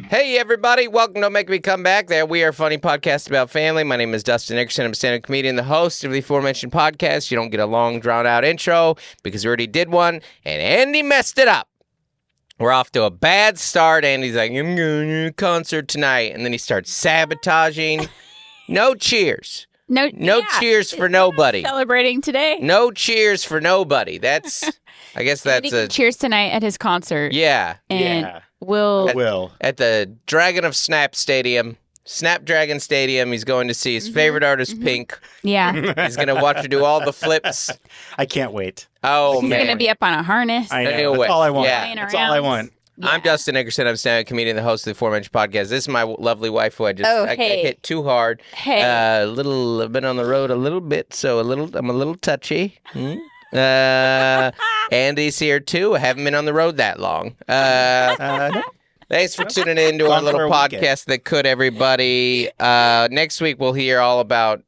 Hey, everybody. Welcome to Make Me Come Back There. We are a funny podcast about family. My name is Dustin Nickerson. I'm a stand-up comedian, the host of the aforementioned podcast. You don't get a long, drawn-out intro because we already did one, and Andy messed it up. We're off to a bad start. Andy's like, I'm going to a concert tonight. And then he starts sabotaging. No cheers. No cheers for nobody. Celebrating today. No cheers for nobody. I guess that's a... Cheers tonight at his concert. Yeah. And Will. At the Dragon of Snapdragon Stadium, he's going to see his favorite artist, Pink. Yeah. He's going to watch her do all the flips. I can't wait. Oh, he's man. going to be up on a harness. I know. That's all I want. Yeah. That's all I want. Yeah. I'm Dustin Nickerson. I'm a stand-up comedian, the host of the aforementioned podcast. This is my lovely wife who I hit too hard. Hey. I've been on the road a little bit, so I'm a little touchy. Andy's here too. I haven't been on the road that long. Thanks for tuning in to our little podcast that could, everybody. Next week we'll hear all about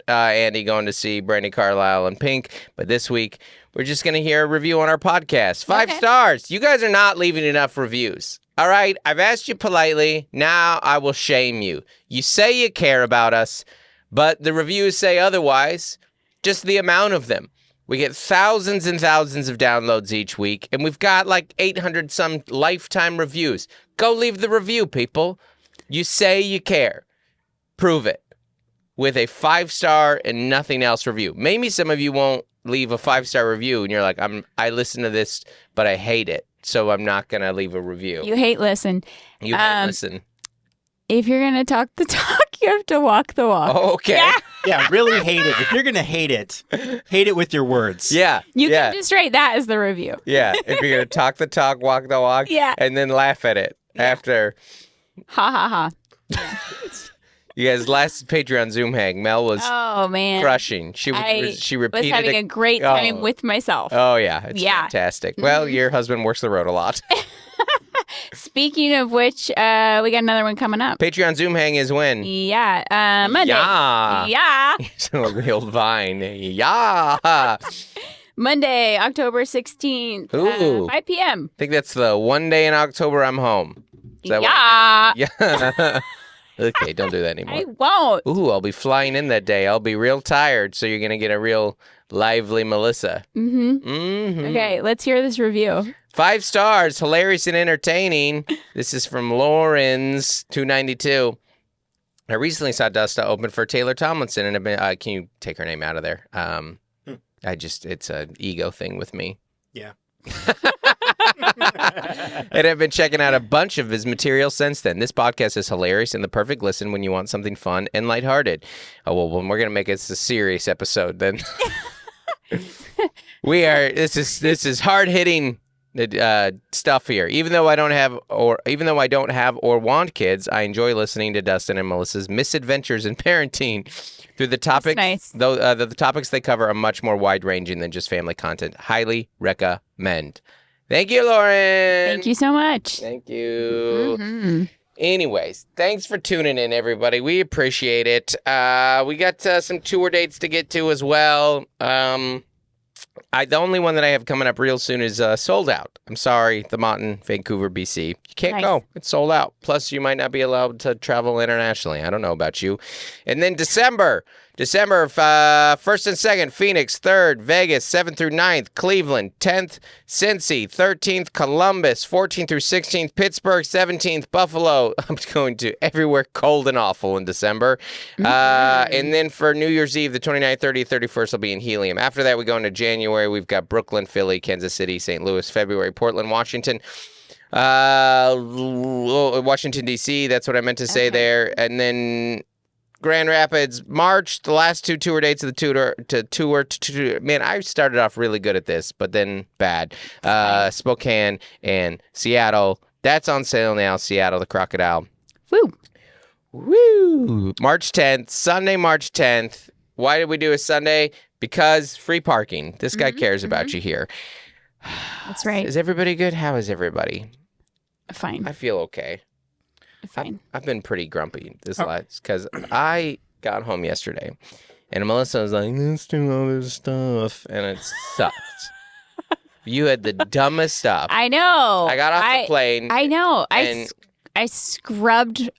Andy going to see Brandi Carlile and Pink, but this week we're just going to hear a review on our podcast. 5 stars. You guys are not leaving enough reviews. All right, I've asked you politely. Now I will shame you. You say you care about us, but the reviews say otherwise. Just the amount of them. We get thousands and thousands of downloads each week, and we've got like 800 some lifetime reviews. Go leave the review, people. You say you care. Prove it with a 5-star and nothing else review. Maybe some of you won't leave a 5-star review, and you're like, I listen to this, but I hate it, so I'm not going to leave a review. You hate listen. You hate listen. If you're going to talk the talk, you have to walk the walk. Oh, okay. Yeah, really hate it. If you're going to hate it with your words. Yeah. You can just write that as the review. Yeah. If you're going to talk the talk, walk the walk. Yeah. And then laugh at it after. Ha ha ha. You guys, last Patreon Zoom hang, Mel was crushing. She repeated was having a great time with myself. Oh, yeah. It's fantastic. Well, your husband works the road a lot. Speaking of which, we got another one coming up. Patreon Zoom hang is when? Yeah. Monday. Yeah. The old Vine. Yeah. Monday, October 16th. Ooh. 5 p.m. I think that's the one day in October I'm home. Is that Yeah. Okay, don't do that anymore. I won't. Ooh, I'll be flying in that day. I'll be real tired, so you're going to get a real lively Melissa. Okay, let's hear this review. 5 stars, hilarious and entertaining. This is from Lawrence 292. I recently saw Dustin open for Taylor Tomlinson, and I've been, can you take her name out of there? It's an ego thing with me. Yeah. And I've been checking out a bunch of his material since then. This podcast is hilarious and the perfect listen when you want something fun and lighthearted. Oh, well, we're going to make this a serious episode then. This is hard-hitting stuff here. Even though I don't have or want kids, I enjoy listening to Dustin and Melissa's misadventures in parenting. Through the topics, nice. Though the topics they cover are much more wide-ranging than just family content. Highly recommend. Thank you, Lauren. Thank you so much. Thank you. Anyways, thanks for tuning in, everybody. We appreciate it. We got some tour dates to get to as well. The only one that I have coming up real soon is sold out. I'm sorry, the Mountain, Vancouver, BC. You can't go. It's sold out. Plus, you might not be allowed to travel internationally. I don't know about you. And then December 1st and 2nd, Phoenix, 3rd, Vegas, 7th through 9th, Cleveland, 10th, Cincy, 13th, Columbus, 14th through 16th, Pittsburgh, 17th, Buffalo. I'm going to everywhere cold and awful in December. And then for New Year's Eve, the 29th, 30th, 31st, I'll be in Helium. After that, we go into January. We've got Brooklyn, Philly, Kansas City, St. Louis, February, Portland, Washington. Washington, D.C., that's what I meant to say there. And then Grand Rapids, March, the last 2 tour dates of the tour. Man, I started off really good at this, but then bad. Spokane and Seattle. That's on sale now, Seattle, the Crocodile. Woo! March 10th, Sunday, March 10th. Why did we do a Sunday? Because free parking. This guy cares about you here. That's right. Is everybody good? How is everybody? Fine. I feel okay. Fine. I've been pretty grumpy this last because I got home yesterday and Melissa was like, let's do all this stuff. And it sucked. You had the dumbest stuff. I know. I got off the plane. I know. And I scrubbed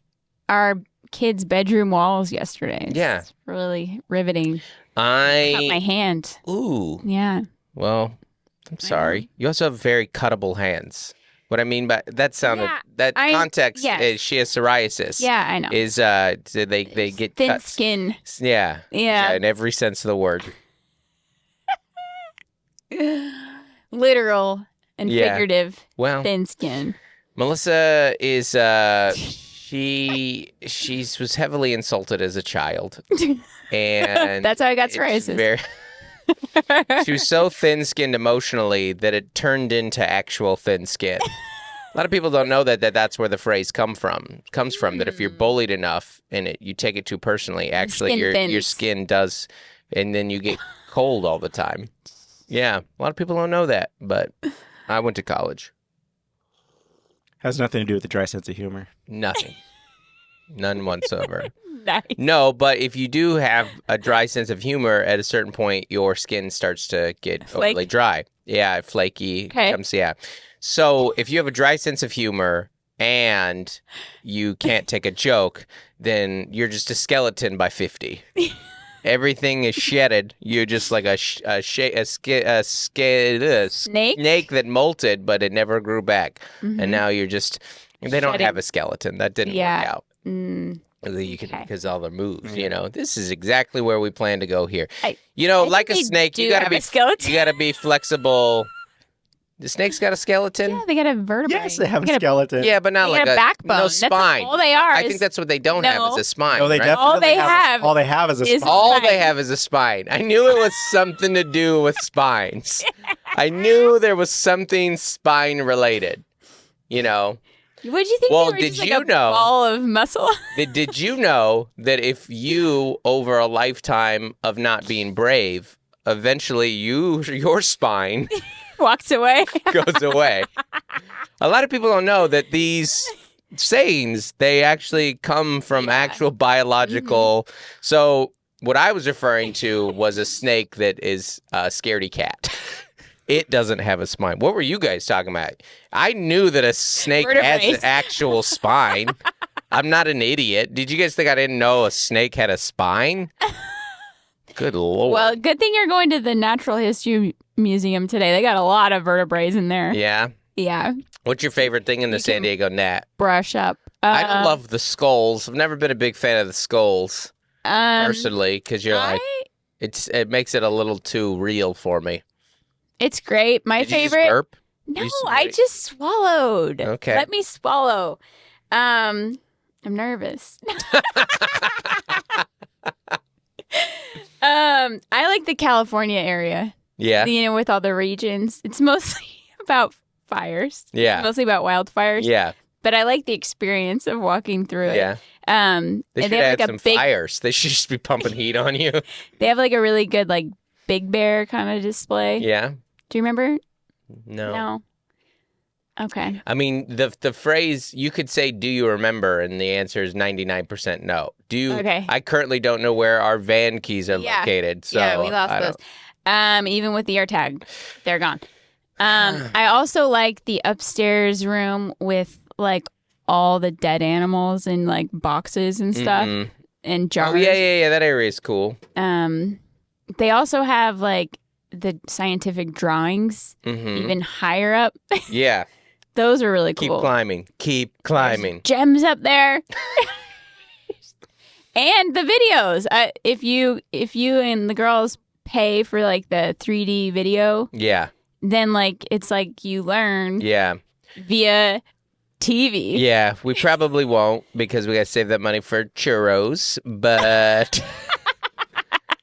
our kids' bedroom walls yesterday. Yeah. It's really riveting. Cut I my hand. ooh. Yeah. Well, I'm sorry. You also have very cuttable hands. What I mean by that sounded context is she has psoriasis. Yeah, I know. Is they get thin cuts. skin. Yeah. Yeah. In every sense of the word. Literal and figurative. Well, thin skin. Melissa is she was heavily insulted as a child, and that's how I got psoriasis. She was so thin-skinned emotionally that it turned into actual thin skin. A lot of people don't know that that's where the phrase comes from. That if you're bullied enough and you take it too personally, actually your skin does, and then you get cold all the time. Yeah, a lot of people don't know that, but I went to college. Has nothing to do with the dry sense of humor. Nothing. None whatsoever. Nice. No, but if you do have a dry sense of humor, at a certain point, your skin starts to get overly dry. Yeah, flaky. Okay. Yeah. So if you have a dry sense of humor and you can't take a joke, then you're just a skeleton by 50. Everything is shedded. You're just like a snake that molted, but it never grew back. Mm-hmm. And now you're just... They don't have a skeleton. That didn't work out. Because all the moves, This is exactly where we plan to go here. Like a snake, you gotta be flexible. The snake's got a skeleton? Yeah, they got a vertebrae. Yes, they have a skeleton. Yeah, but not like a backbone. No spine. That's all they are. I think that's what they don't have is a spine. No, they definitely all they have is a spine. All they have is a spine. I knew it was something to do with spines. I knew there was something spine related. What do you think? Well, they were just like a ball of muscle? Did you know that if you, over a lifetime of not being brave, eventually your spine walks away, goes away? A lot of people don't know that these sayings, they actually come from actual biological. Mm-hmm. So what I was referring to was a snake that is a scaredy cat. It doesn't have a spine. What were you guys talking about? I knew that a snake has an actual spine. I'm not an idiot. Did you guys think I didn't know a snake had a spine? Good Lord. Well, good thing you're going to the Natural History Museum today. They got a lot of vertebrae in there. Yeah? Yeah. What's your favorite thing in the San Diego Nat? Brush up. I love the skulls. I've never been a big fan of the skulls, personally, because it makes it a little too real for me. It's great. My Did favorite. You just burp? No, I just swallowed. Okay. Let me swallow. I'm nervous. I like the California area. Yeah. With all the regions. It's mostly about fires. Yeah. It's mostly about wildfires. Yeah. But I like the experience of walking through it. Yeah. They should add some fires. They should just be pumping heat on you. They have like a really good Big Bear kind of display. Yeah. Do you remember? No. Okay. I mean, the phrase, you could say, do you remember? And the answer is 99% no. Okay. I currently don't know where our van keys are located. So yeah, we lost those. Even with the AirTag, they're gone. I also like the upstairs room with all the dead animals in boxes and stuff and jars. Oh, yeah. That area is cool. They also have the scientific drawings even higher up. Yeah. Those are really cool. Keep climbing. There's gems up there. And the videos. If you and the girls pay for the 3D video. Yeah. Then it's you learn. Yeah. Via TV. Yeah, we probably won't because we got to save that money for churros, but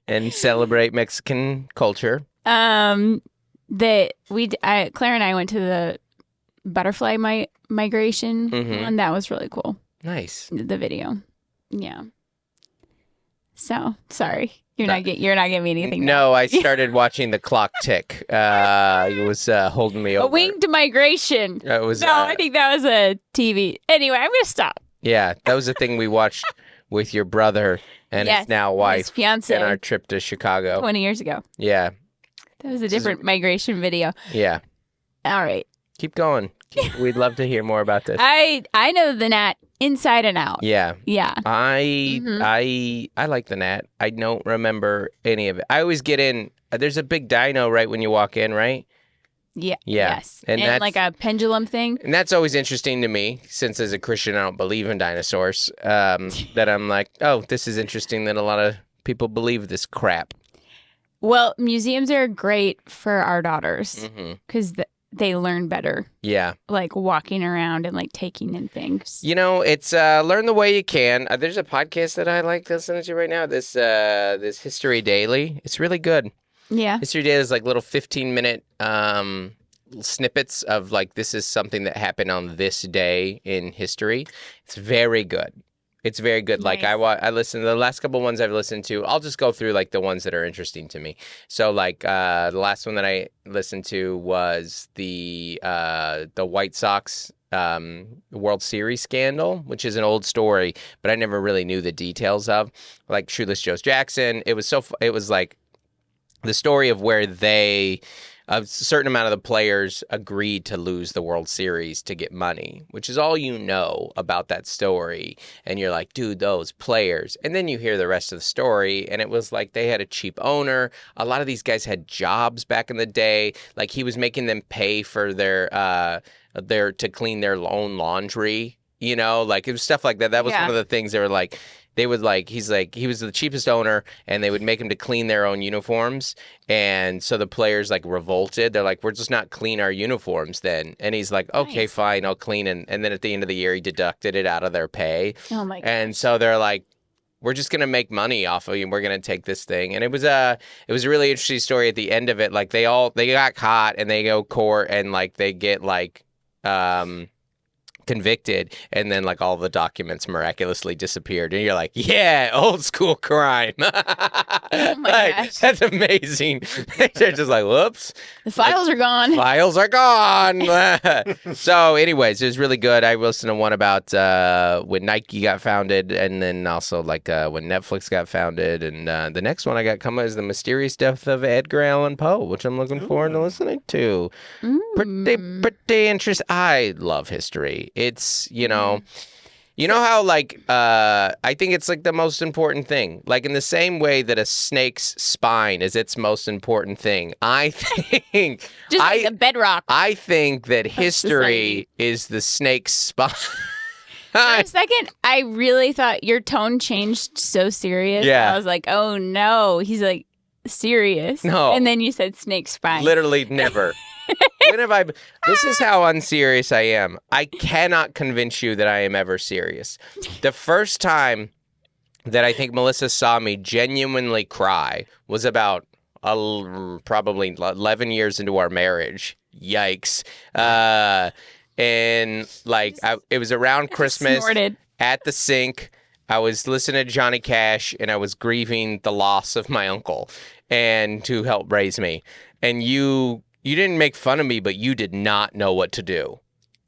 and celebrate Mexican culture. Claire and I went to the butterfly migration one. That was really cool. Nice. The video. Yeah. So, sorry. You're not giving me anything. No, I started watching the clock tick. It was holding me over. A winged migration. I think that was a TV. Anyway, I'm going to stop. Yeah, that was the thing we watched with your brother and his now wife. His fiance. On our trip to Chicago. 20 years ago. Yeah. That was a different migration video. Yeah. All right. Keep going. We'd love to hear more about this. I know the gnat inside and out. Yeah. Yeah. I like the gnat. I don't remember any of it. I always get in. There's a big dino right when you walk in, right? Yeah. Yeah. Yes. And And that's- like a pendulum thing. And that's always interesting to me, since as a Christian I don't believe in dinosaurs. That I'm like, oh, this is interesting that a lot of people believe this crap. Well, museums are great for our daughters Hmm. because they learn better, Yeah. like walking around and like taking in things. You know, it's learn the way you can. There's a podcast that I like listening to right now. This History Daily. It's really good. Yeah. History Daily is like little 15-minute snippets of like, this is something that happened on this day in history. It's very good. It's very good. Like Nice. I listened to the last couple ones I've listened to. I'll just go through like the ones that are interesting to me. So like the last one that I listened to was the White Sox World Series scandal, which is an old story, but I never really knew the details of. Like Shoeless Joe Jackson. It was like the story of where a certain amount of the players agreed to lose the World Series to get money, which is all you know about that story. And you're like, dude, those players. And then you hear the rest of the story, and it was like they had a cheap owner. A lot of these guys had jobs back in the day. Like he was making them pay for their to clean their own laundry. You know, like it was stuff like that. That was Yeah. one of the things they were like. They would like, he was the cheapest owner, and they would make him to clean their own uniforms. And so the players like revolted. They're like, we're just not clean our uniforms then. And he's like, okay, Nice. fine, I'll clean. And then at the end of the year, he deducted it out of their pay. Oh my god. And so they're like, we're just going to make money off of you. And we're going to take this thing. And it was a really interesting story at the end of it. Like they got caught and they go court and like they get like, convicted, and then like all the documents miraculously disappeared, and you're like, yeah, old school crime. Oh my Like, gosh. that's amazing. They're just like, whoops, The files are gone. files are gone. So anyways, it was really good. I listened to one about when Nike got founded, and then also like when Netflix got founded, and the next one I got coming is the mysterious death of Edgar Allan Poe, which I'm looking forward to listening to. Pretty interesting. I love history. It's, you know how like I think it's like the most important thing. Like in the same way that a snake's spine is its most important thing, I think Just like the bedrock. I think that history society. is the snake's spine. For a second, I really thought your tone changed so serious. Yeah. I was like, oh no. He's like, serious. No. And then you said snake spine. Literally never. When have I? This is how unserious I am. I cannot convince you that I am ever serious. The first time that I think Melissa saw me genuinely cry was about probably 11 years into our marriage. Yikes. And like it was around Christmas Snorted. at the sink. I was listening to Johnny Cash, and I was grieving the loss of my uncle, and to help raise me. And you didn't make fun of me, but you did not know what to do.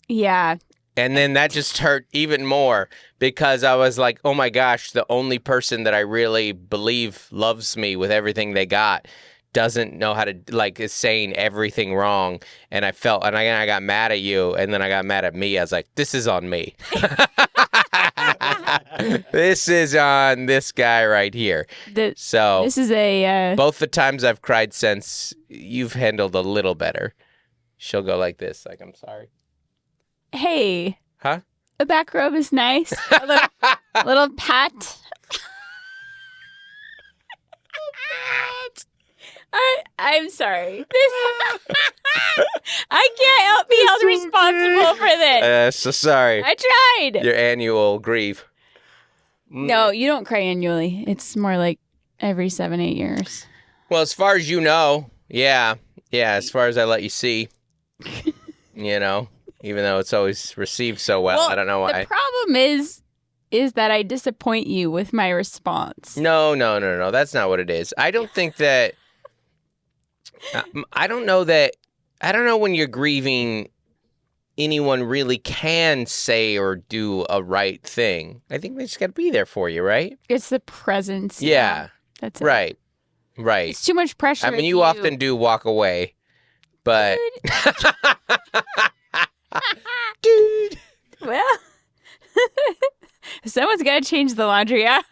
Yeah. And then that just hurt even more, because I was like, oh my gosh, the only person that I really believe loves me with everything they got doesn't know how to, like, is saying everything wrong. And I got mad at you, and then I got mad at me. I was like, this is on me. This is on this guy right here. So This is a. both the times I've cried since, you've handled a little better. She'll go like this, like, I'm sorry. Hey. Huh? A back rub is nice. A little pat. I'm sorry. I can't be held responsible for this. So sorry. I tried. Your annual grief. No, you don't cry annually. It's more like every 7-8 years. Well, as far as you know, yeah. As far as I let you see, even though it's always received so well, I don't know why. The problem is that I disappoint you with my response. No. That's not what it is. I don't think that. I don't know when you're grieving, anyone really can say or do a right thing. I think they just got to be there for you, right? It's the presence. Yeah. That's it. Right. It's too much pressure. I mean, you often do walk away, but Dude. Well, someone's got to change the laundry out.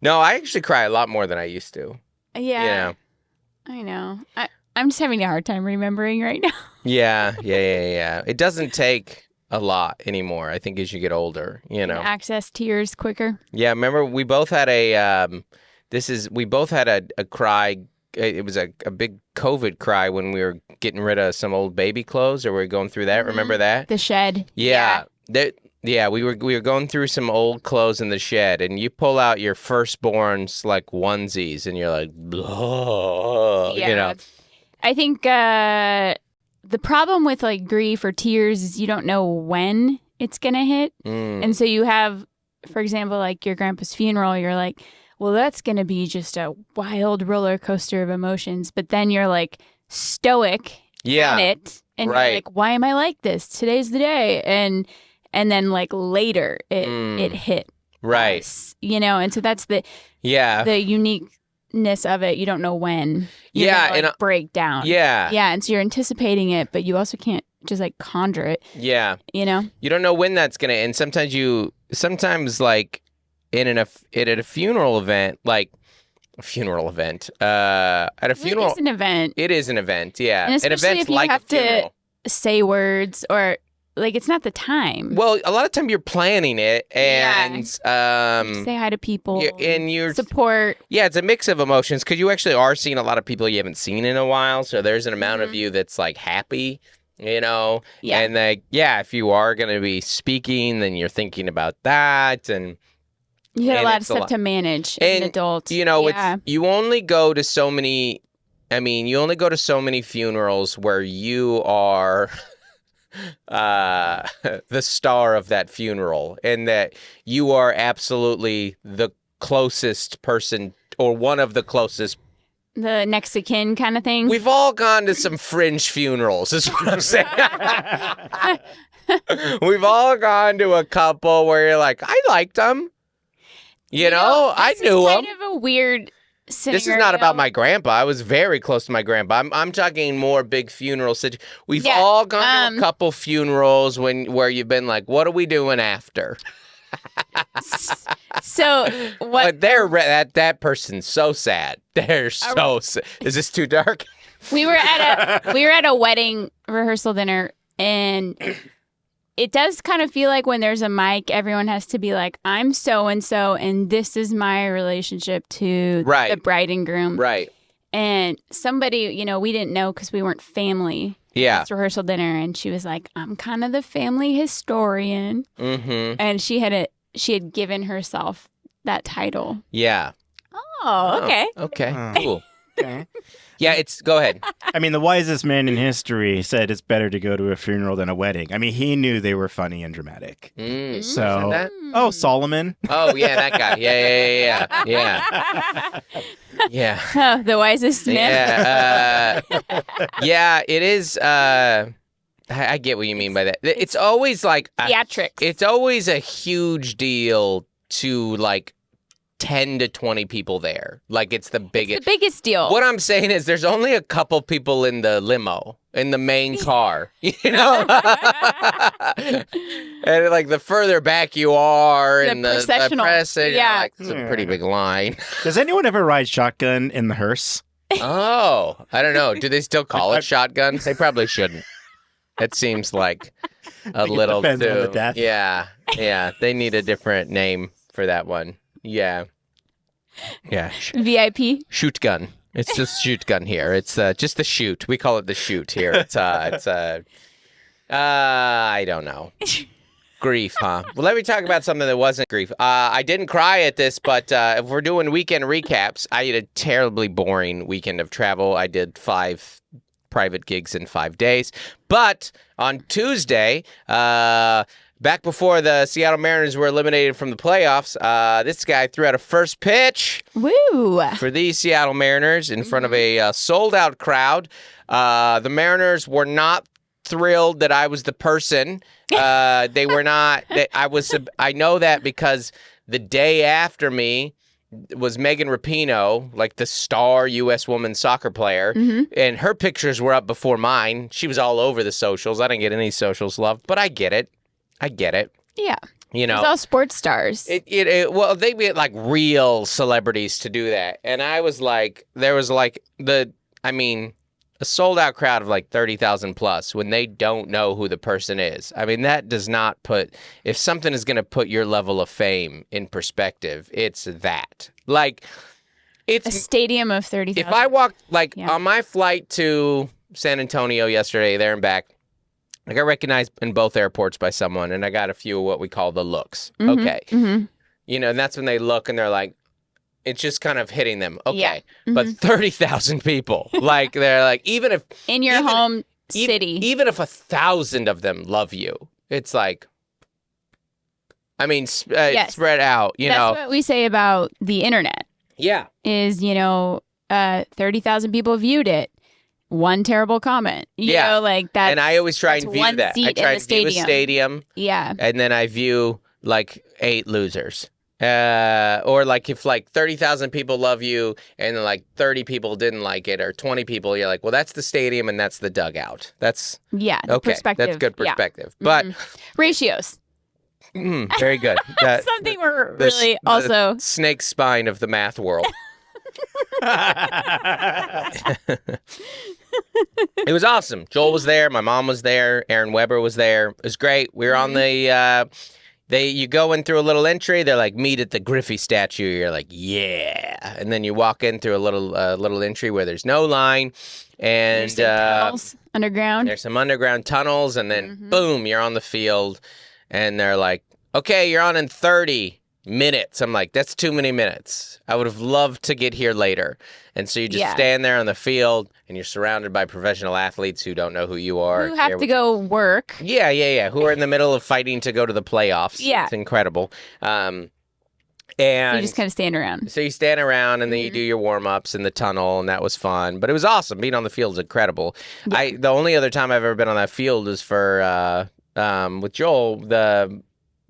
No, I actually cry a lot more than I used to. Yeah. I know. I'm just having a hard time remembering right now. Yeah. It doesn't take a lot anymore, I think, as you get older, Access tears quicker. Yeah, remember we both had a cry. It was a big COVID cry when we were getting rid of some old baby clothes, or we were going through that. Remember that? The shed. Yeah. We were going through some old clothes in the shed, and you pull out your firstborn's like onesies, and you're like, yeah. I think the problem with like grief or tears is you don't know when it's gonna hit, and so you have, for example, like your grandpa's funeral. You're like, well, that's gonna be just a wild roller coaster of emotions, but then you're like stoic in it, and you're like, why am I like this? Today's the day, and then like later it hit us, and so that's the uniqueness of it. You don't know when you're gonna, like, break down. And so you're anticipating it, but you also can't just like conjure it. You don't know when that's gonna end. Sometimes like at a funeral event, like a funeral event at a funeral, it's an event. It is an event. And especially if you have to say words, or like, it's not the time. Well, a lot of time you're planning it, and say hi to people, and you're support. Yeah, it's a mix of emotions, because you actually are seeing a lot of people you haven't seen in a while. So there's an amount of you that's like happy, and like, if you are going to be speaking, then you're thinking about that, and you got a lot of stuff to manage as an adult. You only go to so many. I mean, you only go to so many funerals where you are the star of that funeral, and that you are absolutely the closest person, or one of the closest, the next of kin kind of thing. We've all gone to some fringe funerals, is what I'm saying. We've all gone to a couple where you're like, I liked them. I knew them. Kind of a weird scenario. This is not about my grandpa. I was very close to my grandpa. I'm talking more big funeral situations. We've all gone to a couple funerals where you've been like, what are we doing after? So what? But that person's so sad. They're so sad. Is this too dark? We were at a wedding rehearsal dinner, and it does kind of feel like when there's a mic, everyone has to be like, I'm so-and-so, and this is my relationship to the bride and groom. Right. And somebody, we didn't know because we weren't family. Yeah. It's rehearsal dinner, and she was like, I'm kind of the family historian. Mm-hmm. And she had given herself that title. Yeah. Oh, okay. Okay. Cool. Okay. Yeah, go ahead. I mean, the wisest man in history said it's better to go to a funeral than a wedding. I mean, he knew they were funny and dramatic. Solomon. Oh, yeah, that guy. Yeah. Oh, the wisest man. Yeah, it is. I get what you mean by that. It's always like theatrics. It's always a huge deal to like 10 to 20 people there. Like, it's the biggest. It's the biggest deal. What I'm saying is there's only a couple people in the limo, in the main car, And like, the further back you are in the procession, like, it's a pretty big line. Does anyone ever ride shotgun in the hearse? Oh, I don't know. Do they still call it shotguns? They probably shouldn't. It seems like a little too. On the death. Yeah. They need a different name for that one. Yeah. VIP shoot gun. It's just shoot gun here. It's just the shoot. We call it the shoot here. It's I don't know. Grief, huh? Well, let me talk about something that wasn't grief. I didn't cry at this, but if we're doing weekend recaps, I had a terribly boring weekend of travel. I did 5 private gigs in 5 days. But on Tuesday, back before the Seattle Mariners were eliminated from the playoffs, this guy threw out a first pitch for the Seattle Mariners in front of a sold-out crowd. The Mariners were not thrilled that I was the person. They were not. I know that because the day after me, was Megan Rapinoe, like the star U.S. women's soccer player, and her pictures were up before mine. She was all over the socials. I didn't get any socials love, but I get it. Yeah. You know, It's all sports stars. Well, they get like real celebrities to do that, and I was like, there was like a sold out crowd of like 30,000 plus when they don't know who the person is. I mean, that does not put, if something is going to put your level of fame in perspective, it's that. Like, it's a stadium of 30,000. If I walked, like, on my flight to San Antonio yesterday, there and back, I got recognized in both airports by someone, and I got a few of what we call the looks. Okay. You know, and that's when they look and they're like, it's just kind of hitting them. Okay. Yeah. But 30,000 people, like, they're like, even if in your home city, even if 1,000 of them love you, it's like, I mean, spread out, you know. That's what we say about the internet. Yeah. Is, 30,000 people viewed it. One terrible comment. You know, like that. And I always try and view that. I try and view a stadium. Yeah. And then I view like 8 losers. Or like if like 30,000 people love you and then like 30 people didn't like it or 20 people, you're like, well, that's the stadium and that's the dugout. That's okay. Perspective. That's good perspective. Yeah. But ratios. Very good. Something we're really also the snake spine of the math world. It was awesome. Joel was there. My mom was there. Aaron Weber was there. It was great. We were on the. You go in through a little entry. They're like, meet at the Griffey statue. You're like, yeah, and then you walk in through a little entry where there's no line, and there's tunnels underground. There's some underground tunnels, and then boom, you're on the field, and they're like, okay, you're on in 30 minutes. I'm like, that's too many minutes. I would have loved to get here later. And so you just stand there on the field, and you're surrounded by professional athletes who don't know who you are. Who have to go work. Yeah. Who are in the middle of fighting to go to the playoffs. Yeah. It's incredible. And so you just kind of stand around. So you stand around, and then you do your warm-ups in the tunnel, and that was fun. But it was awesome. Being on the field is incredible. Yeah. The only other time I've ever been on that field was for, with Joel, the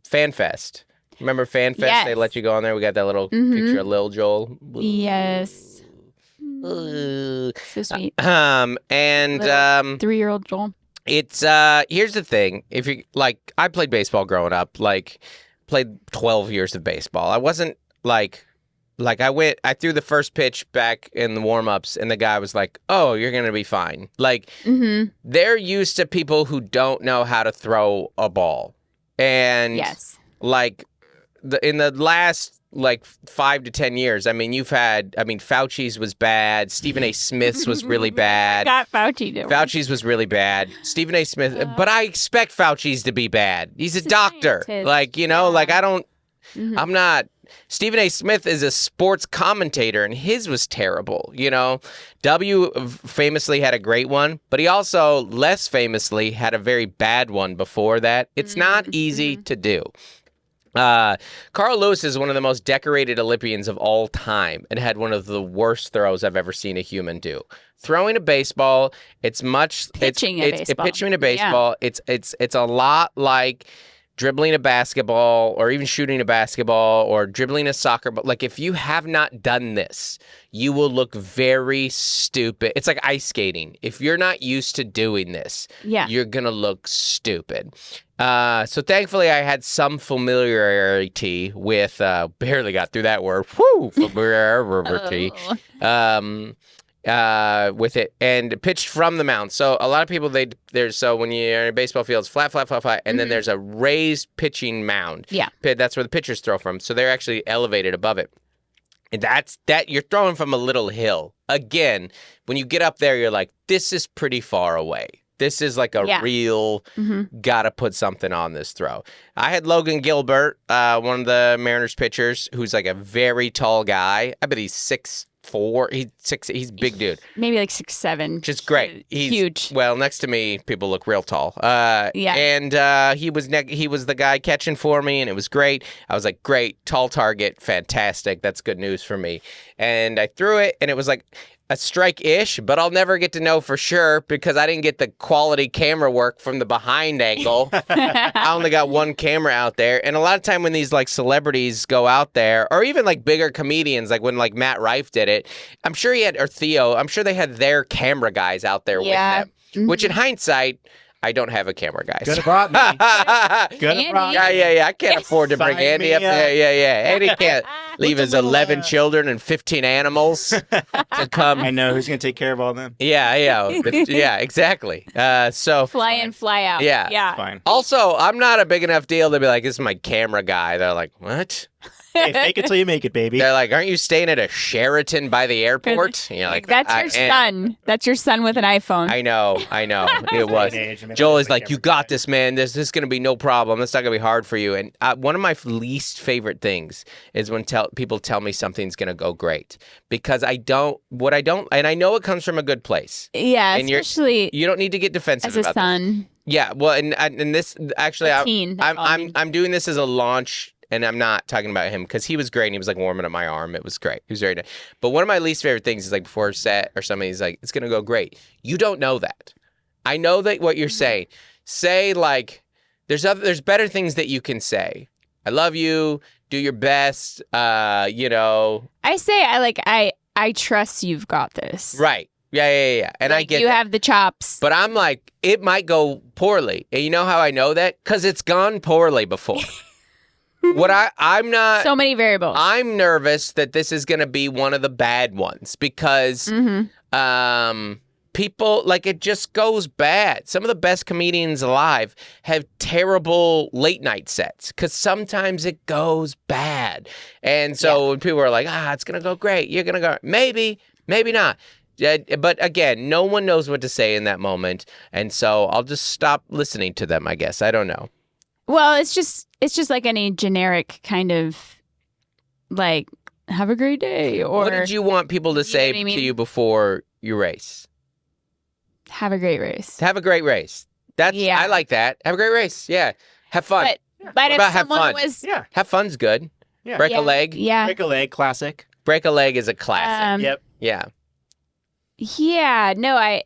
Fan Fest. Remember Fan Fest? Yes. They let you go on there. We got that little picture of Lil Joel. Yes. So sweet. And 3-year-old Joel. It's here's the thing. If you like, I played baseball growing up. Like, played 12 years of baseball. I wasn't like I threw the first pitch back in the warm-ups, and the guy was like, "Oh, you're gonna be fine." Like, they're used to people who don't know how to throw a ball, and like in the last like 5 to 10 years, I mean, Fauci's was bad. Stephen A. Smith's was really bad. Got Fauci to Fauci's was really bad. Stephen A. Smith, but I expect Fauci's to be bad. He's a doctor. Like, like I'm not. Stephen A. Smith is a sports commentator, and his was terrible. W famously had a great one, but he also less famously had a very bad one before that. It's not easy to do. Carl Lewis is one of the most decorated Olympians of all time and had one of the worst throws I've ever seen a human do. Throwing a baseball, pitching a baseball. It's a lot like dribbling a basketball or even shooting a basketball or dribbling a soccer ball. Like, if you have not done this, you will look very stupid. It's like ice skating. If you're not used to doing this, you're going to look stupid. So thankfully, I had some familiarity with, barely got through that word, familiarity, with it, and pitched from the mound. So a lot of people, so when you're in a baseball field, it's flat, and then there's a raised pitching mound. Yeah. That's where the pitchers throw from. So they're actually elevated above it. And that you're throwing from a little hill. Again, when you get up there, you're like, this is pretty far away. This is like a real, gotta put something on this throw. I had Logan Gilbert, one of the Mariners pitchers, who's like a very tall guy. I bet he's 6'4". He's a big dude. Maybe like 6'7". Just great. He's huge. Well, next to me, people look real tall. And he was the guy catching for me, and it was great. I was like, great, tall target, fantastic. That's good news for me. And I threw it, and it was like, a strike-ish, but I'll never get to know for sure because I didn't get the quality camera work from the behind angle. I only got one camera out there. And a lot of time when these like celebrities go out there, or even like bigger comedians, like when like Matt Rife did it, I'm sure or Theo, I'm sure they had their camera guys out there with them. Which in hindsight, I don't have a camera, guys. Could have brought me. Could have brought me. Yeah. I can't afford to bring Sign Andy me up there. Yeah. Andy can't leave his 11 lamb? children and 15 animals to come. I know who's going to take care of all of them. Yeah. But, yeah, exactly. So fly in, fly out. Yeah. Fine. Also, I'm not a big enough deal to be like, this is my camera guy. They're like, what? Hey, fake it till you make it, baby. They're like, aren't you staying at a Sheraton by the airport? And you're like, that's your son. That's your son with an iPhone. I know. It was. Joel is like, you got this, man. This is going to be no problem. It's not going to be hard for you. And one of my least favorite things is when people tell me something's going to go great. Because and I know it comes from a good place. Yeah, and especially you don't need to get defensive as a about son. This. Yeah, well, and this, actually, I'm doing this as a launch. And I'm not talking about him because he was great and he was like warming up my arm. It was great. He was very nice. But one of my least favorite things is like before a set or something, he's like, it's going to go great. You don't know that. I know that what you're saying. Say like, there's better things that you can say. I love you. Do your best. I say I trust you've got this. Right. Yeah. And I get you that. have the chops. But I'm like, it might go poorly. And you know how I know that? Because it's gone poorly before. I'm not. So many variables. I'm nervous that this is going to be one of the bad ones because people, like, it just goes bad. Some of the best comedians alive have terrible late night sets because sometimes it goes bad. And so when people are like, it's going to go great. You're going to go, maybe not. But again, no one knows what to say in that moment. And so I'll just stop listening to them, I guess. I don't know. Well, it's just like any generic kind of like, have a great day. Or what did you want people to say to you before you race? Have a great race. Have a great race. I like that. Have a great race. Yeah. Have fun. But if have someone fun? was Have fun's good. Yeah. Break a leg. Yeah. Break a leg, classic. Break a leg is a classic. Yep. Yeah. Yeah. No,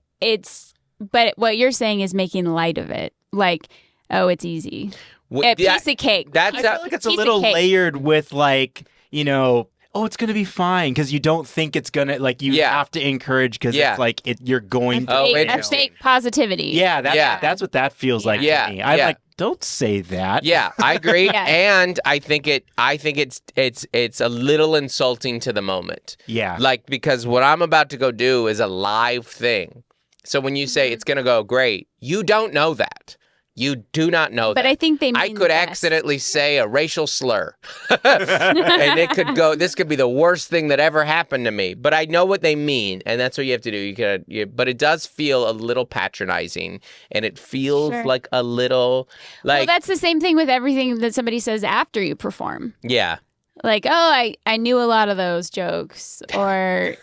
but what you're saying is making light of it. Like, oh, it's easy. A piece of cake. I feel like it's a little layered with like, it's going to be fine because you don't think it's going to, like, you have to encourage because it's like, you're going to. Fake positivity. Yeah, that's what that feels like to me. I'm like, don't say that. Yeah, I agree. And I think it's a little insulting to the moment. Yeah. Like, because what I'm about to go do is a live thing. So when you say it's going to go great, you don't know that. You do not know that. But I think they mean I could accidentally say a racial slur. And this could be the worst thing that ever happened to me. But I know what they mean, and that's what you have to do. But it does feel a little patronizing, and it feels like a little like... Well, that's the same thing with everything that somebody says after you perform. Yeah. Like, I knew a lot of those jokes, or...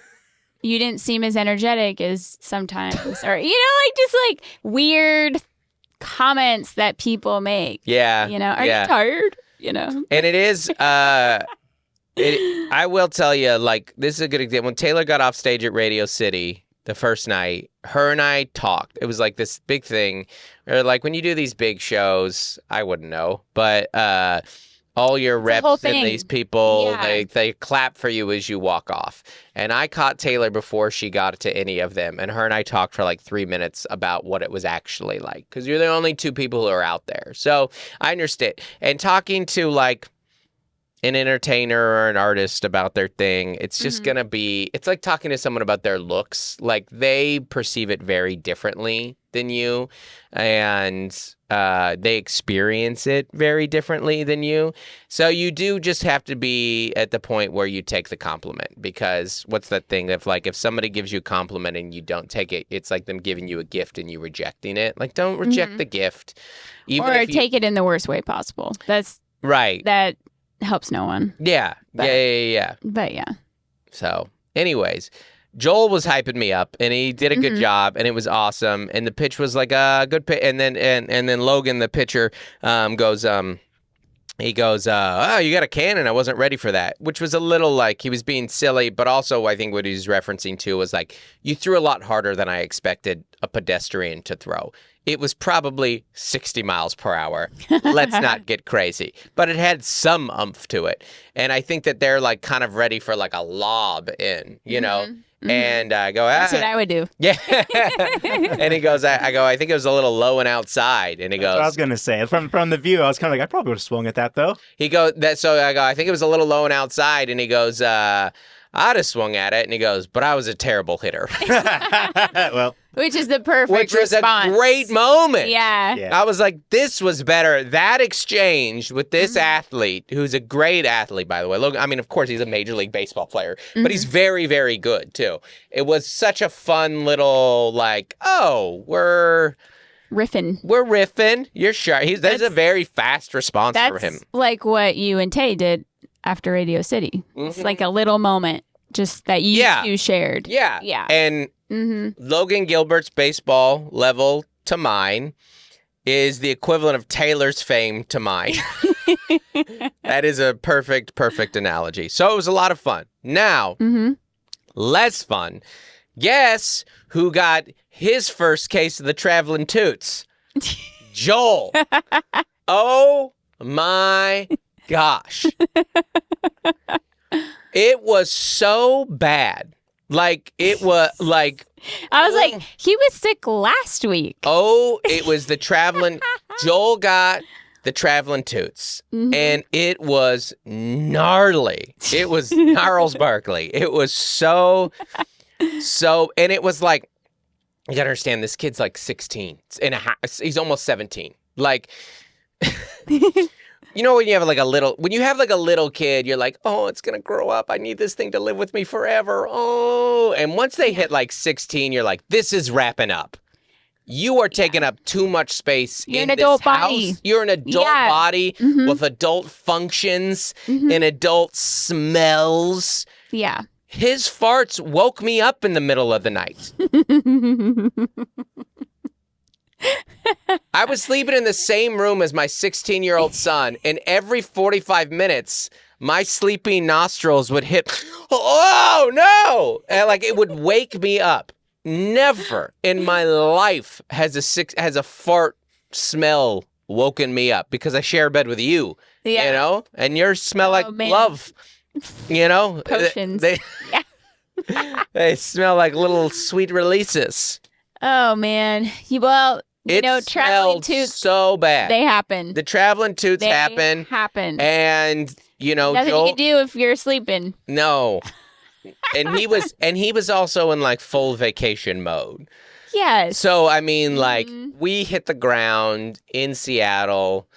you didn't seem as energetic as sometimes, or, like just like weird comments that people make. Yeah. Are you tired? And it is, I will tell you, like, this is a good example. When Taylor got off stage at Radio City the first night, her and I talked. It was like this big thing. Or like when you do these big shows, I wouldn't know, but all your reps and these people, they clap for you as you walk off. And I caught Taylor before she got to any of them. And her and I talked for like 3 minutes about what it was actually like. Because you're the only two people who are out there. So I understand. And talking to like an entertainer or an artist about their thing, it's just going to be, it's like talking to someone about their looks. Like they perceive it very differently than you. And they experience it very differently than you. So you do just have to be at the point where you take the compliment, because what's that thing if somebody gives you a compliment and you don't take it, it's like them giving you a gift and you rejecting it. Like, don't reject the gift. Or take it in the worst way possible. That's right. That helps no one. Yeah. Yeah. But yeah. So anyways, Joel was hyping me up, and he did a good job, and it was awesome. And the pitch was like a good pitch. And then Logan, the pitcher, goes, he goes, oh, you got a cannon. I wasn't ready for that, which was a little like he was being silly. But also I think what he's referencing to was like, you threw a lot harder than I expected a pedestrian to throw. It was probably 60 miles per hour. Let's not get crazy. But it had some oomph to it. And I think that they're like kind of ready for like a lob in, you know? Mm-hmm. And I go, That's what I would do. Yeah. And he goes, I think it was a little low and outside. And he goes, what I was going to say. From the view, I was kind of like, I probably would have swung at that, though. He goes, so I go, I think it was a little low and outside. And he goes, I'd have swung at it. And he goes, but I was a terrible hitter. Well, which is the perfect Which response. was a great moment. Yeah. I was like, this was better. That exchange with this athlete, who's a great athlete, by the way. Look, I mean, of course, he's a Major League Baseball player, but he's very, very good, too. It was such a fun little, like, oh, we're riffing. You're sure. There's a very fast response for him. That's like what you and Tay did after Radio City. It's like a little moment just that you two shared. Yeah. And Logan Gilbert's baseball level to mine is the equivalent of Taylor's fame to mine. That is a perfect analogy. So it was a lot of fun. Now, less fun. Guess who got his first case of the traveling toots? Joel. Oh my gosh. It was so bad. Like, it was like... I was like, he was sick last week. Oh, it was the traveling... Joel got the traveling toots. And it was gnarly. It was Gnarls Barkley. It was so... And it was like... You gotta understand, this kid's like 16. He's almost 17. Like... You know, when you have like a little kid, you're like, oh, it's going to grow up. I need this thing to live with me forever. Oh, and once they hit like 16, you're like, this is wrapping up. You are taking up too much space in this house. Body. You're an adult body with adult functions and adult smells. Yeah. His farts woke me up in the middle of the night. I was sleeping in the same room as my 16-year-old son, and every 45 minutes, my sleeping nostrils would hit, oh, no! And like, it would wake me up. Never in my life has a fart smell woken me up, because I share a bed with you, you know? And yours smell like love, you know? Potions. They smell like little sweet releases. Oh, man. Traveling toots so bad. They happen. The traveling toots happen. And nothing Joel, you can do if you're sleeping. No. And he was also in like full vacation mode. Yes. So I mean, like, we hit the ground in Seattle,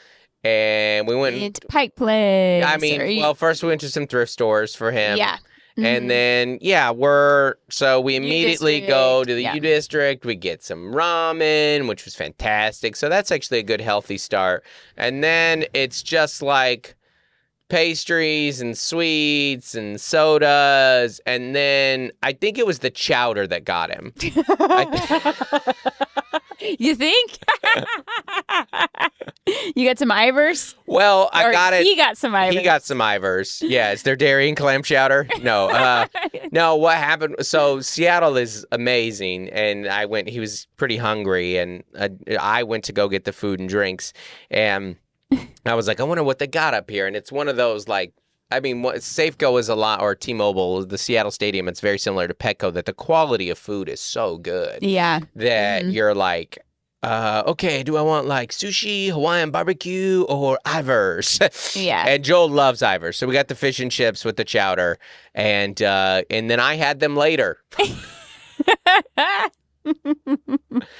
and we went into Pike Place. I mean, first we went to some thrift stores for him. Yeah. And then, we immediately go to the U District. We get some ramen, which was fantastic. So that's actually a good, healthy start. And then it's just like pastries and sweets and sodas. And then I think it was the chowder that got him. You think? You got some Ivers? Well, I got it. He got some Ivers. He got some Ivers. Yeah, is there dairy and clam chowder? No. No, what happened? So Seattle is amazing, and he was pretty hungry, and I went to go get the food and drinks, and I was like, I wonder what they got up here. And it's one of those, like, I mean, Safeco is a lot, or T-Mobile, the Seattle Stadium, it's very similar to Petco, that the quality of food is so good. Yeah. That you're like, okay, do I want like sushi, Hawaiian barbecue, or Ivers? Yeah. And Joel loves Ivers. So we got the fish and chips with the chowder, and then I had them later.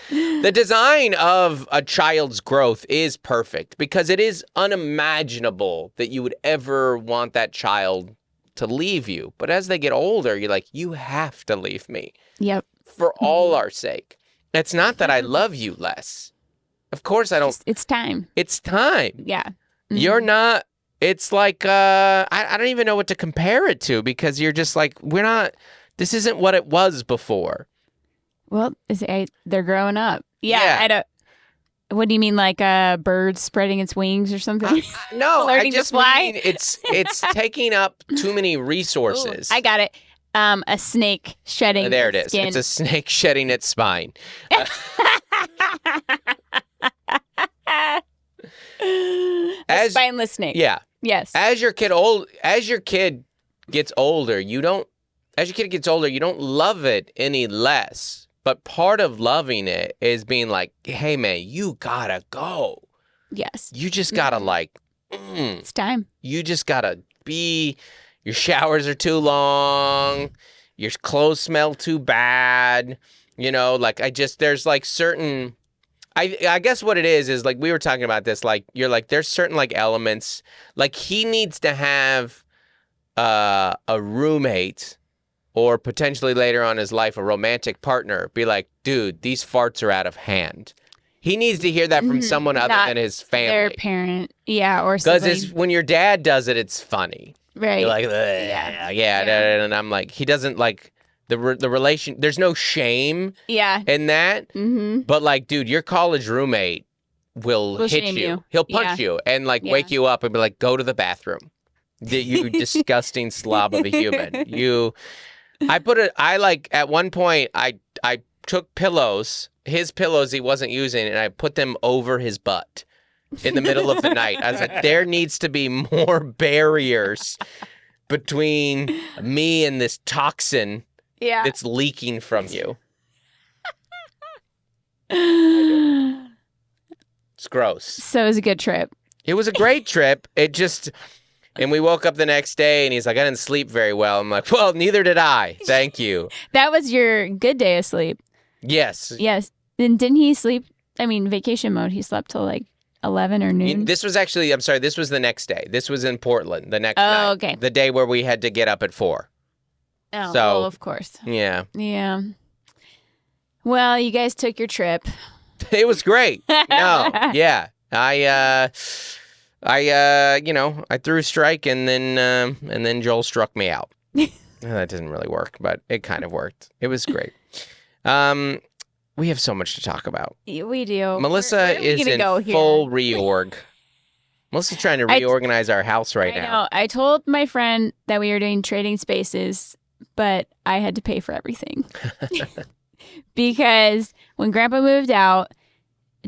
The design of a child's growth is perfect, because it is unimaginable that you would ever want that child to leave you. But as they get older, you're like, you have to leave me. Yep. For all our sake. It's not that I love you less. Of course I don't. It's time. It's time. Yeah. You're not. It's like, I don't even know what to compare it to, because you're just like, this isn't what it was before. Well, they're growing up. Yeah. What do you mean, like a bird spreading its wings or something? No, I Learning to just fly? mean it's taking up too many resources. Ooh, I got it. A snake shedding There it its is. skin. It's a snake shedding its spine. A spineless snake. Yeah. Yes. As your kid gets older, you don't love it any less. But part of loving it is being like, hey man, you gotta go. Yes. You just gotta It's time. You just gotta be. Your showers are too long. Your clothes smell too bad. There's like certain. I guess what it is like we were talking about this. Like you're like there's certain like elements. Like he needs to have a roommate. Or potentially later on in his life, a romantic partner, be like, dude, these farts are out of hand. He needs to hear that from someone other than his family. Their parent. Yeah, or because when your dad does it, it's funny. Right. You're like, and I'm like, he doesn't like the relation. There's no shame in that. Mm-hmm. But like, dude, your college roommate will hit you. He'll punch you and like wake you up and be like, go to the bathroom. You disgusting slob of a human. At one point, I took pillows, his pillows he wasn't using, and I put them over his butt in the middle of the night. I was like, there needs to be more barriers between me and this toxin that's leaking from you. It's gross. So it was a good trip. It was a great trip. And we woke up the next day, and he's like, I didn't sleep very well. I'm like, well, neither did I. Thank you. That was your good day of sleep. Yes. Yes. And didn't he sleep? I mean, vacation mode, he slept till like 11 or noon. This was actually, I'm sorry, this was the next day. This was in Portland the next night. Oh, okay. The day where we had to get up at 4. Oh, so, well, of course. Yeah. Yeah. Well, you guys took your trip. It was great. No, yeah. I threw a strike and then Joel struck me out. That didn't really work, but it kind of worked. It was great. We have so much to talk about. We do. Melissa is in full reorg. Melissa's trying to reorganize our house right now. I know. I told my friend that we were doing trading spaces, but I had to pay for everything. Because when Grandpa moved out,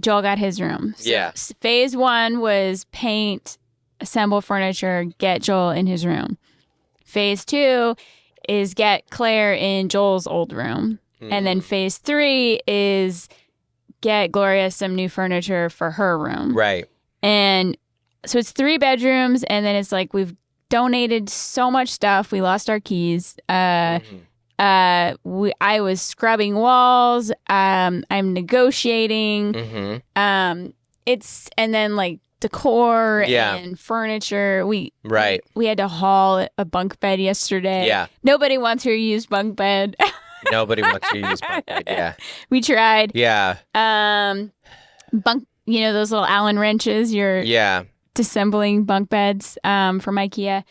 Joel got his room. So phase 1 was paint, assemble furniture, get Joel in his room. Phase 2 is get Claire in Joel's old room. And then phase 3 is get Gloria some new furniture for her room. Right. And so it's 3 bedrooms, and then it's like we've donated so much stuff. We lost our keys. I was scrubbing walls. I'm negotiating. And then like decor and furniture. We had to haul a bunk bed yesterday. Yeah. Nobody wants your used bunk bed. Nobody wants your used bunk bed. Yeah. We tried. Yeah. Bunk. Those little Allen wrenches. Disassembling bunk beds from IKEA.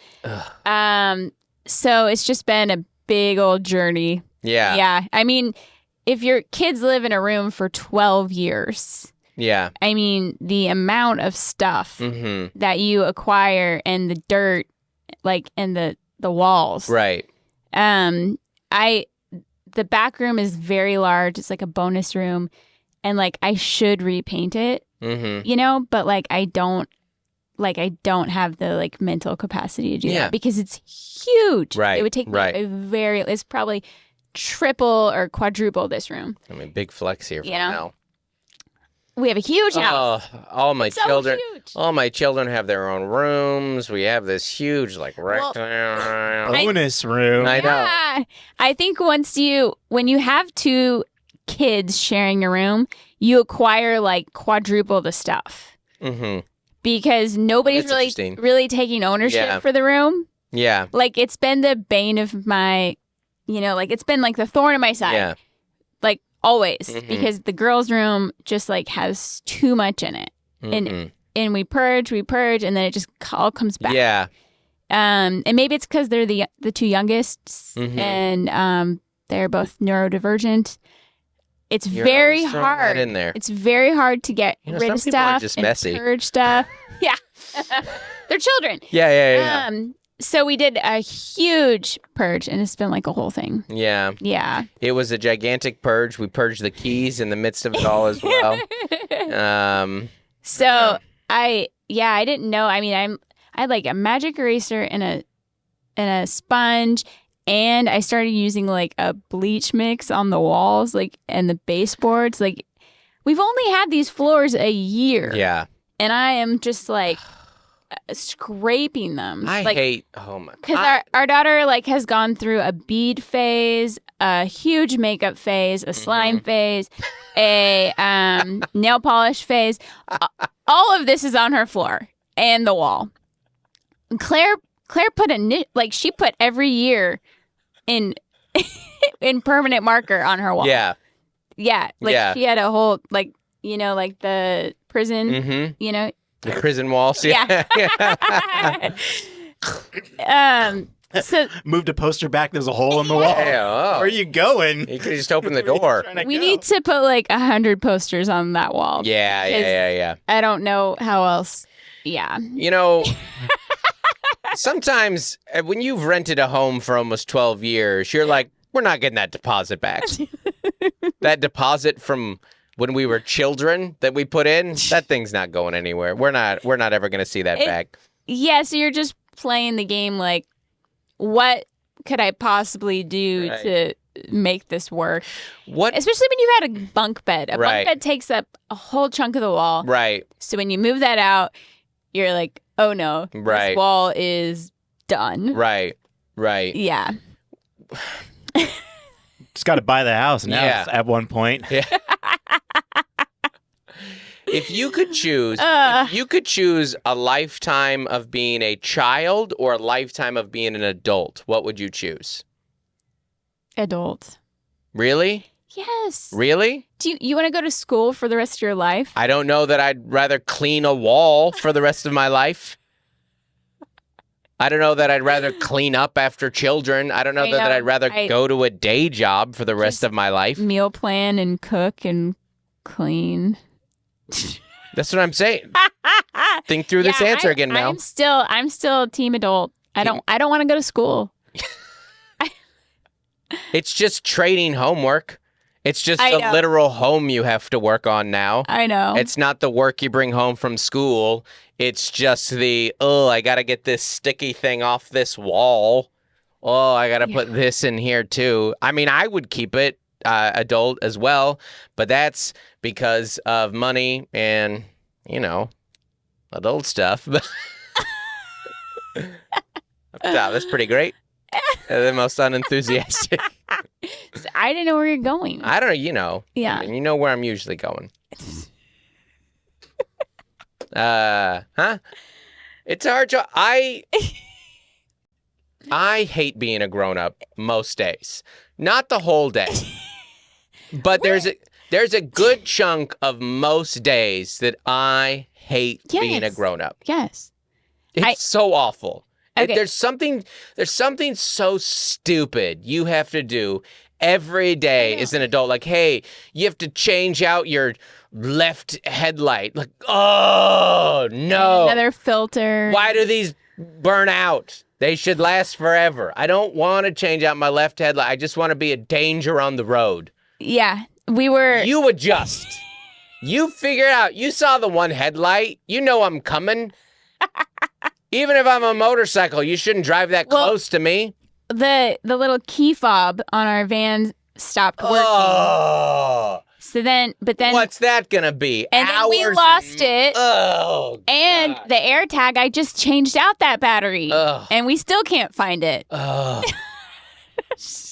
So it's just been a big old journey. Yeah. Yeah. I mean, if your kids live in a room for 12 years, I mean, the amount of stuff that you acquire and the dirt, like, and the walls. Right. The back room is very large. It's like a bonus room. And like, I should repaint it, but like, I don't have the like mental capacity to do that because it's huge. Right. It would take me it's probably triple or quadruple this room. I mean, big flex here for now. We have a huge house. All my children have their own rooms. We have this huge like bonus room. I know. I think when you have 2 kids sharing a room, you acquire like quadruple the stuff. Because nobody's really taking ownership for the room. Yeah. Like, it's been the bane of my, it's been like the thorn in my side. Yeah. Like, always. Because the girls' room just like has too much in it. And we purge, and then it just all comes back. Yeah. And maybe it's because they're the 2 youngest and they're both neurodivergent. It's You're very always throwing hard. that in there. It's very hard to get rid some of people are stuff just and messy. purge stuff. Yeah. They're children. Yeah. So we did a huge purge, and it's been like a whole thing. Yeah. Yeah. It was a gigantic purge. We purged the keys in the midst of it all as well. So I didn't know. I mean, I had like a magic eraser and a sponge, and I started using like a bleach mix on the walls, like, and the baseboards. Like, we've only had these floors a year. Yeah. And I am just like scraping them. I like, hate. Oh my. Because our daughter like has gone through a bead phase, a huge makeup phase, a slime phase, a nail polish phase. All of this is on her floor and the wall. Claire put she put every year in in permanent marker on her wall. Yeah. Yeah. Like she had a whole like the prison. Mm-hmm. The prison walls. Yeah. So moved a poster back. There's a hole in the wall. Yeah, Where are you going? You could just open the door. we need to put like 100 posters on that wall. Yeah. I don't know how else. Yeah. Sometimes when you've rented a home for almost 12 years, you're like, we're not getting that deposit back. That deposit from when we were children that we put in, that thing's not going anywhere. We're not ever going to see that back. Yeah, so you're just playing the game like, what could I possibly do to make this work? Especially when you had a bunk bed. A bunk bed takes up a whole chunk of the wall. Right. So when you move that out, you're like, oh no, this wall is done. Right. Yeah. Just got to buy the house now at one point. Yeah. If you could choose a lifetime of being a child or a lifetime of being an adult, what would you choose? Adult. Really? Yes. Really? Do you want to go to school for the rest of your life? I don't know that I'd rather clean a wall for the rest of my life. I don't know that I'd rather clean up after children. I don't know that I'd rather go to a day job for the rest of my life. Meal plan and cook and clean. That's what I'm saying. Think through this answer again, Mel. I'm still team adult. I don't want to go to school. It's just trading homework. It's just a literal home you have to work on now. I know. It's not the work you bring home from school. It's just I got to get this sticky thing off this wall. Oh, I got to put this in here too. I mean, I would keep it adult as well, but that's because of money and, adult stuff. That's pretty great. The most unenthusiastic. I didn't know where you're going. I don't know, Yeah. I mean, you know where I'm usually going. It's a hard job. I hate being a grown-up most days. Not the whole day. But there's a good chunk of most days that I hate being a grown-up. Yes. It's so awful. Okay. There's something so stupid you have to do every day as an adult. Like, hey, you have to change out your left headlight. Like, oh, no. Another filter. Why do these burn out? They should last forever. I don't want to change out my left headlight. I just want to be a danger on the road. Yeah. You adjust. You figure it out. You saw the one headlight. You know I'm coming. Even if I'm a motorcycle, you shouldn't drive that close to me. The little key fob on our van stopped working. Oh. But then what's that gonna be? And then we lost it. Oh. And God. the air tag, I just changed out that battery. Ugh. And we still can't find it. Oh.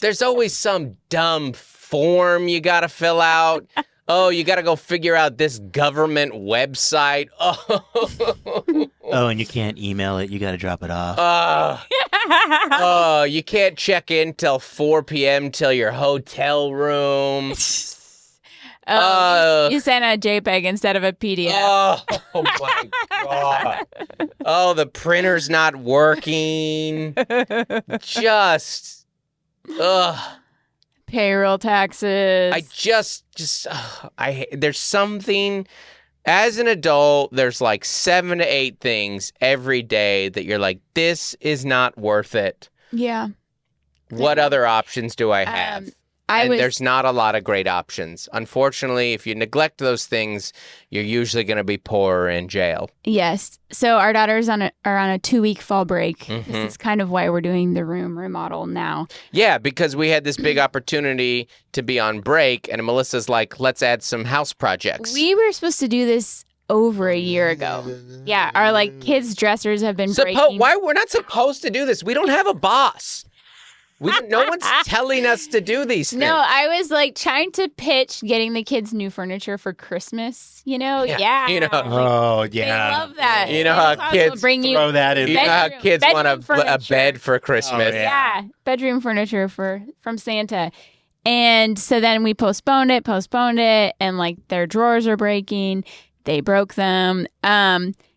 There's always some dumb form you gotta fill out. Oh, you gotta go figure out this government website. Oh, and you can't email it. You gotta drop it off. Oh, you can't check in till 4 p.m. till your hotel room. You sent a JPEG instead of a PDF. Oh my God. Oh, the printer's not working. Just, Payroll taxes. There's something, as an adult, there's like 7 to 8 things every day that you're like, this is not worth it. Yeah. What other options do I have? There's not a lot of great options. Unfortunately, if you neglect those things, you're usually going to be poorer in jail. Yes. So our daughters are on a 2-week fall break. This is kind of why we're doing the room remodel now. Yeah, because we had this big opportunity to be on break, and Melissa's like, let's add some house projects. We were supposed to do this over a year ago. Yeah, our like kids' dressers have been breaking. Why we're not supposed to do this? We don't have a boss. No one's telling us to do these things. No, I was like trying to pitch getting the kids new furniture for Christmas. Yeah. You know, oh yeah, they love that. You know how kids bring you throw that in. You know how kids want a bed for Christmas. Oh, yeah, bedroom furniture from Santa. And so then we postponed it, and like their drawers are breaking. They broke them.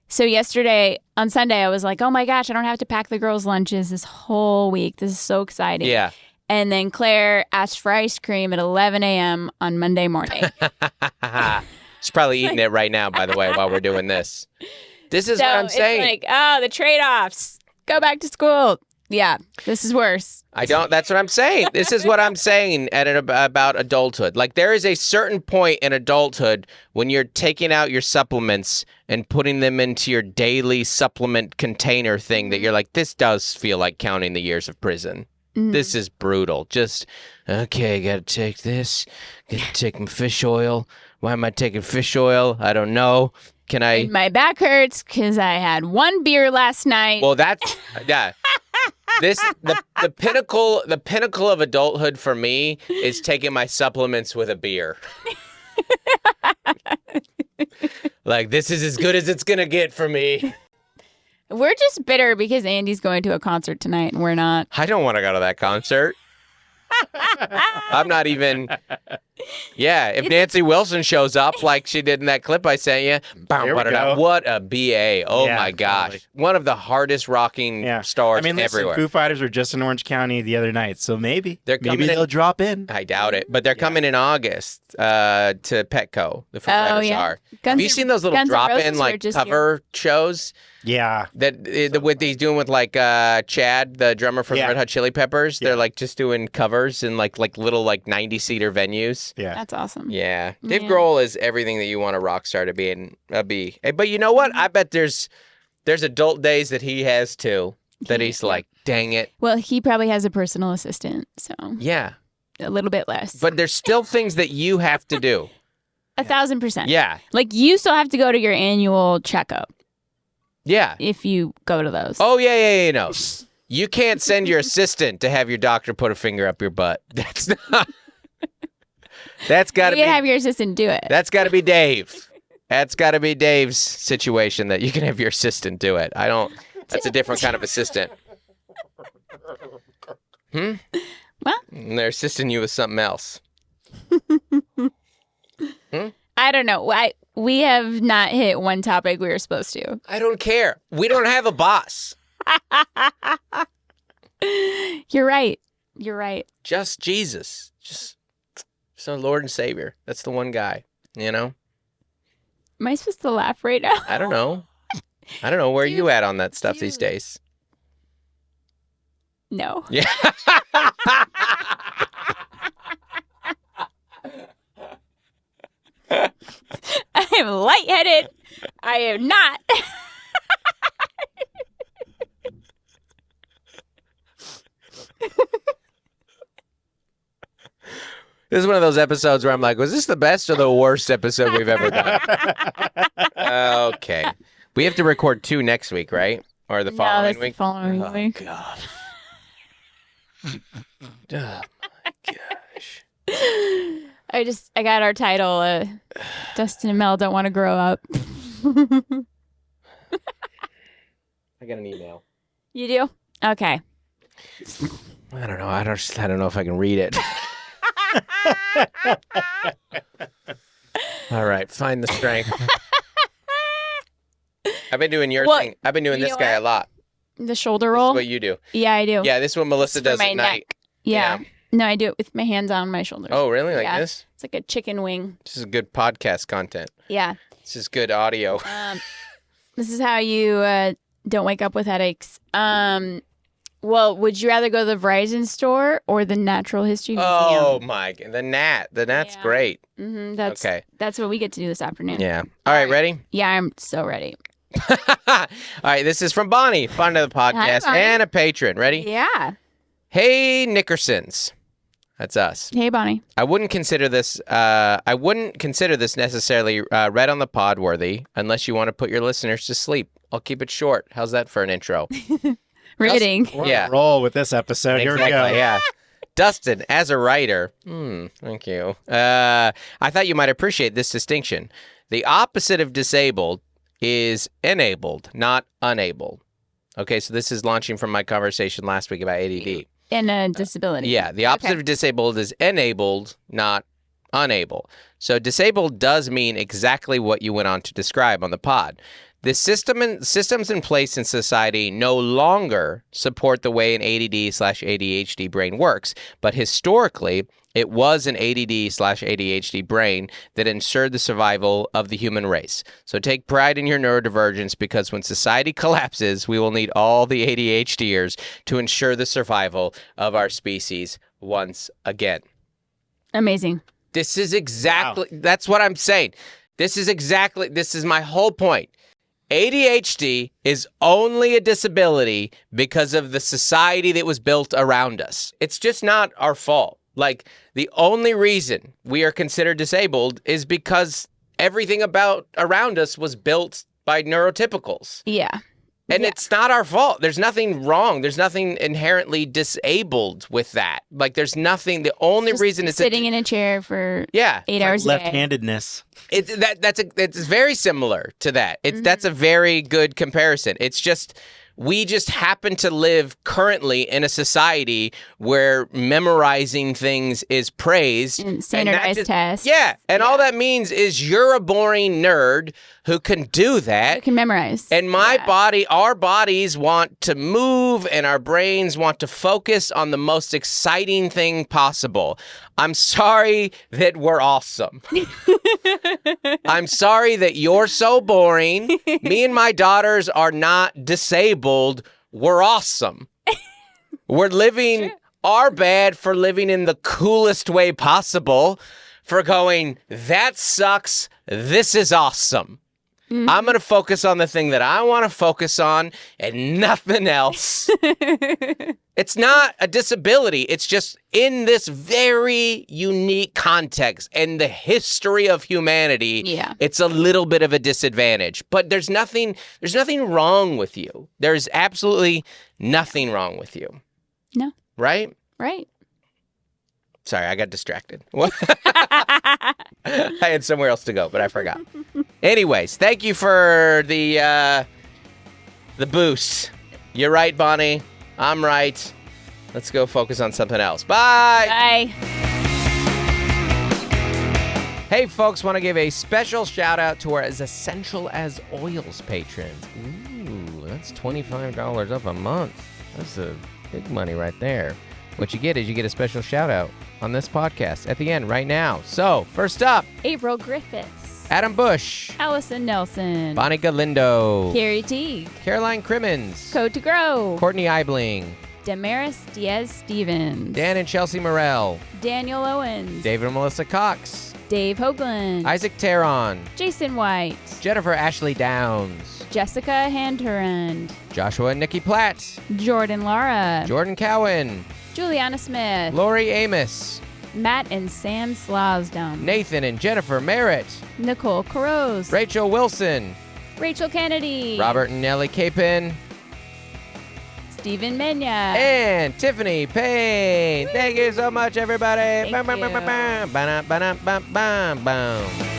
So yesterday, on Sunday, I was like, oh my gosh, I don't have to pack the girls' lunches this whole week. This is so exciting. Yeah. And then Claire asked for ice cream at 11 a.m. on Monday morning. She's probably eating it right now, by the way, while we're doing this. This is what I'm saying. It's like, oh, the trade-offs. Go back to school. Yeah, this is worse. That's what I'm saying. This is what I'm saying about adulthood. Like, there is a certain point in adulthood when you're taking out your supplements and putting them into your daily supplement container thing that you're like, this does feel like counting the years of prison. This is brutal. Just, okay, gotta take this. Gotta take my fish oil. Why am I taking fish oil? I don't know. And my back hurts because I had 1 beer last night. Well, that's, yeah. The pinnacle of adulthood for me is taking my supplements with a beer. Like, this is as good as it's gonna get for me. We're just bitter because Andy's going to a concert tonight and we're not. I don't want to go to that concert. I'm not even. Yeah, if Nancy Wilson shows up like she did in that clip I sent you, what a BA! Oh my gosh, totally. One of the hardest rocking stars everywhere. Foo Fighters were just in Orange County the other night, so maybe they'll drop in. I doubt it, but they're coming in August to Petco. The Foo Fighters are. Have you seen those little drop-in like cover shows? Yeah, what he's doing with like Chad, the drummer from Red Hot Chili Peppers. They're like just doing covers in like little 90-seater venues. Yeah, that's awesome. Yeah, Dave Grohl is everything that you want a rock star to be. But you know what? I bet there's adult days that he has too. That he's like, dang it. Well, he probably has a personal assistant, so yeah, a little bit less. But there's still things that you have to do. 1,000%. Yeah, like you still have to go to your annual checkup. Yeah. If you go to those. Oh, yeah. No. You can't send your assistant to have your doctor put a finger up your butt. That's not. That's got to be. You can have your assistant do it. That's got to be Dave. That's got to be Dave's situation that you can have your assistant do it. I don't. That's a different kind of assistant. Well, and they're assisting you with something else. I don't know. We have not hit one topic we were supposed to. I don't care. We don't have a boss. You're right. Just Jesus. Just our Lord and Savior. That's the one guy, you know? Am I supposed to laugh right now? I don't know. Where are you at on that stuff these days? No. Yeah. I am lightheaded. I am not. This is one of those episodes where I'm like, was this the best or the worst episode we've ever done? Okay. We have to record 2 next week, right? Or the following week? The following week. God. Oh, my gosh. I got our title, Dustin and Mel Don't Want to Grow Up. I got an email. You do? Okay. I don't know. I don't know if I can read it. All right. Find the strength. I've been doing your thing. I've been doing this guy a lot. The shoulder roll? This is what you do. Yeah, I do. Yeah, this is what Melissa does at night. Yeah. No, I do it with my hands on my shoulders. Oh, really? Like this? It's like a chicken wing. This is good podcast content. Yeah. This is good audio. This is how you don't wake up with headaches. Well, would you rather go to the Verizon store or the Natural History Museum? Oh my! The Nat. The Nat's great. Mm-hmm, that's what we get to do this afternoon. Yeah. All right, ready? Yeah, I'm so ready. All right, this is from Bonnie, fun of the podcast, and a patron. Ready? Yeah. Hey, Nickersons. That's us. Hey, Bonnie. I wouldn't consider this necessarily read on the pod worthy unless you want to put your listeners to sleep. I'll keep it short. How's that for an intro? Riveting. We're on a roll with this episode. Here we go. Yeah. Dustin, as a writer, thank you. I thought you might appreciate this distinction. The opposite of disabled is enabled, not unable. Okay, so this is launching from my conversation last week about ADD. And a disability. Yeah, the opposite of disabled is enabled, not unable. So disabled does mean exactly what you went on to describe on the pod. The systems in place in society no longer support the way an ADD/ADHD brain works, but historically, it was an ADD/ADHD brain that ensured the survival of the human race. So take pride in your neurodivergence because when society collapses, we will need all the ADHDers to ensure the survival of our species once again. Amazing. This is exactly, that's what I'm saying. This is my whole point. ADHD is only a disability because of the society that was built around us. It's just not our fault. Like, the only reason we are considered disabled is because everything around us was built by neurotypicals. Yeah. And it's not our fault. There's nothing wrong. There's nothing inherently disabled with that. Like, there's nothing. The only reason it's sitting in a chair for 8 hours a day. Left-handedness. It's very similar to that. That's a very good comparison. It's just we just happen to live currently in a society where memorizing things is praised. And standardized tests. Yeah. And all that means is you're a boring nerd who can do that. Who can memorize. And our bodies want to move and our brains want to focus on the most exciting thing possible. I'm sorry that we're awesome. I'm sorry that you're so boring. Me and my daughters are not disabled. We're awesome. We're living our bad for living in the coolest way possible, for going, that sucks. This is awesome. Mm-hmm. I'm going to focus on the thing that I want to focus on and nothing else. It's not a disability. It's just in this very unique context and the history of humanity, it's a little bit of a disadvantage. But there's nothing wrong with you. There's absolutely nothing wrong with you. No. Right? Right. Sorry, I got distracted. I had somewhere else to go, but I forgot. Anyways, thank you for the boost. You're right, Bonnie. I'm right. Let's go focus on something else. Bye. Bye. Hey, folks, want to give a special shout out to our As Essential as Oils patrons. Ooh, that's $25 up a month. That's a big money right there. What you get is you get a special shout out on this podcast at the end right now. So, first up, April Griffiths, Adam Bush, Allison Nelson, Bonnie Galindo, Carrie Teague, Caroline Crimmins, Code to Grow, Courtney Eibling, Damaris Diaz-Stevens, Dan and Chelsea Morell, Daniel Owens, David and Melissa Cox, Dave Hoagland, Isaac Teron, Jason White, Jennifer Ashley Downs, Jessica Hanturand, Joshua and Nikki Platt, Jordan Lara, Jordan Cowan, Juliana Smith, Lori Amos, Matt and Sam Slosdom, Nathan and Jennifer Merritt, Nicole Caroz, Rachel Wilson, Rachel Kennedy, Robert and Nellie Capin, Stephen Menya, and Tiffany Payne. Thank you so much, everybody. Thank you. Bam, bam, bam, bam, bam, bam, bam, bam, bam.